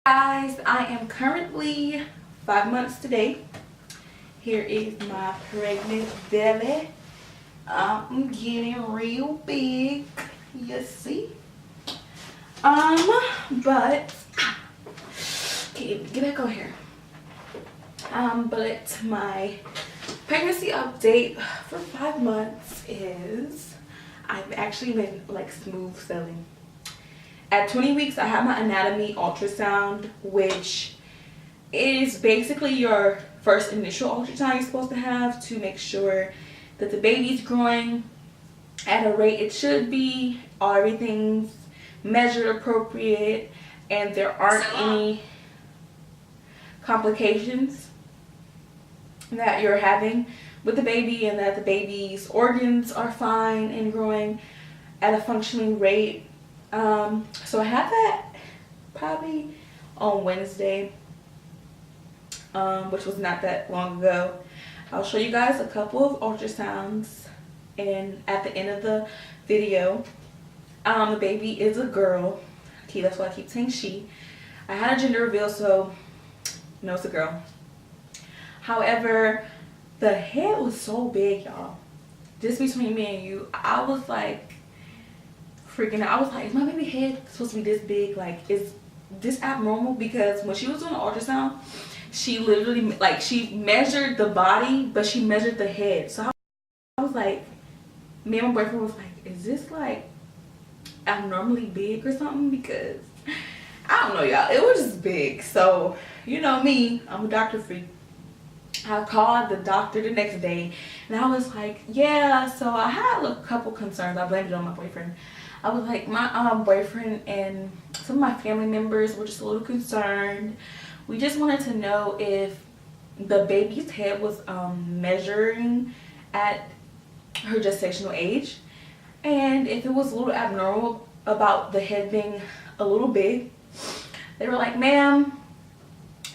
Guys, I am currently 5 months today. Here is my pregnant belly. I'm getting real big, you see. But okay, get back on here. But my pregnancy update for 5 months is I've actually been like smooth sailing. At 20 weeks, I had my anatomy ultrasound, which is basically your first initial ultrasound you're supposed to have to make sure that the baby's growing at a rate it should be, everything's measured appropriate, and there aren't any complications that you're having with the baby, and that the baby's organs are fine and growing at a functioning rate. So I had that probably on Wednesday, which was not that long ago. I'll show you guys a couple of ultrasounds, and at the end of the video, the baby is a girl. Okay, that's why I keep saying she. I had a gender reveal, so no, it's a girl. However, the head was so big, y'all. Just between me and you, I was like freaking out. I was like, is my baby head supposed to be this big? Like, is this abnormal? Because when she was doing the ultrasound, she literally, like, she measured the body, but she measured the head. So I was like, me and my boyfriend was like, is this like abnormally big or something? Because I don't know, y'all, it was just big. So you know me, I'm a doctor freak. I called the doctor the next day and I was like, yeah, so I had a couple concerns. I blamed it on my boyfriend. I was like, my boyfriend and some of my family members were just a little concerned. We just wanted to know if the baby's head was measuring at her gestational age, and if it was a little abnormal about the head being a little big. They were like, ma'am,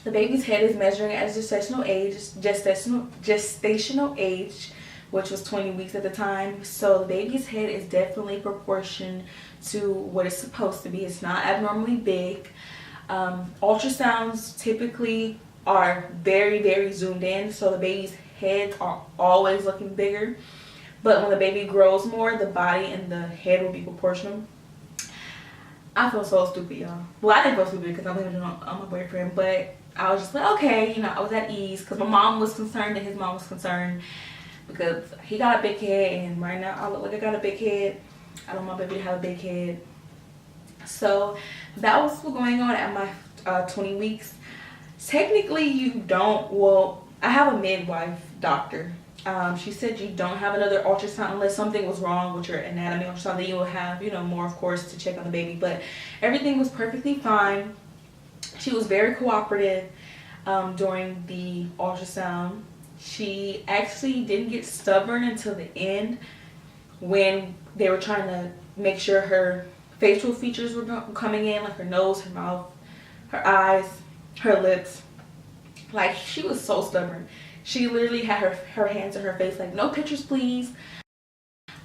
the baby's head is measuring at gestational age, which was 20 weeks at the time. So the baby's head is definitely proportioned to what it's supposed to be. It's not abnormally big. Ultrasounds typically are very, very zoomed in, so the baby's heads are always looking bigger. But when the baby grows more, the body and the head will be proportional. I feel so stupid, y'all. Well, I didn't feel stupid because I'm living on my boyfriend, but I was just like, okay, you know, I was at ease because my mom was concerned and his mom was concerned because he got a big head, and right now I look like I got a big head. I don't want my baby to have a big head. So that was what's going on at my 20 weeks. Technically, you don't, well, I have a midwife doctor. She said you don't have another ultrasound unless something was wrong with your anatomy ultrasound. Then you will have, you know, more, of course, to check on the baby. But everything was perfectly fine. She was very cooperative during the ultrasound. She actually didn't get stubborn until the end when they were trying to make sure her facial features were coming in, like her nose, her mouth, her eyes, her lips. Like, she was so stubborn. She literally had her hands in her face like, no pictures please.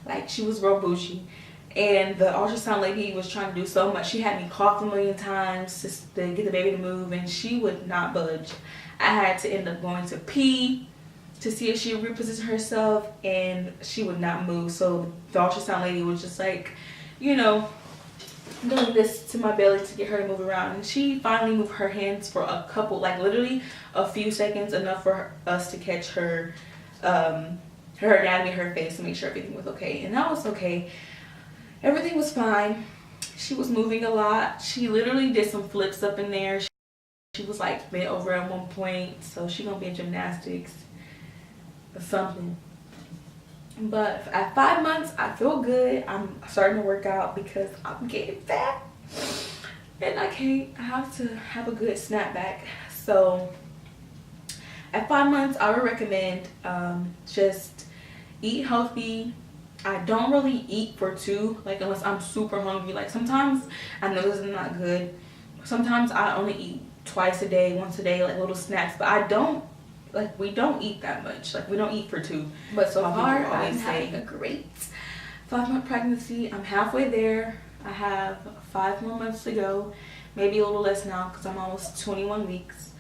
Like, she was real bougie. And the ultrasound lady was trying to do so much. She had me cough a million times just to get the baby to move, and she would not budge. I had to end up going to pee to see if she would reposition herself, and she would not move. So the ultrasound lady was just like, you know, doing this to my belly to get her to move around. And she finally moved her hands for a couple, like literally a few seconds, enough for us to catch her her anatomy, her face, to make sure everything was okay. And that was okay. Everything was fine. She was moving a lot. She literally did some flips up in there. She was like bent over at one point, so she gonna be in gymnastics or something. But at 5 months, I feel good. I'm starting to work out because I'm getting fat, and I have to have a good snapback. So at 5 months, I would recommend just eat healthy. I don't really eat for two, like, unless I'm super hungry. Like, sometimes I know this is not good. Sometimes I only eat twice a day, once a day, like little snacks. But I don't, like, we don't eat that much. Like, we don't eat for two. But so far, I'm having a great 5-month pregnancy. I'm halfway there. I have 5 more months to go. maybe a little less now because I'm almost 21 weeks.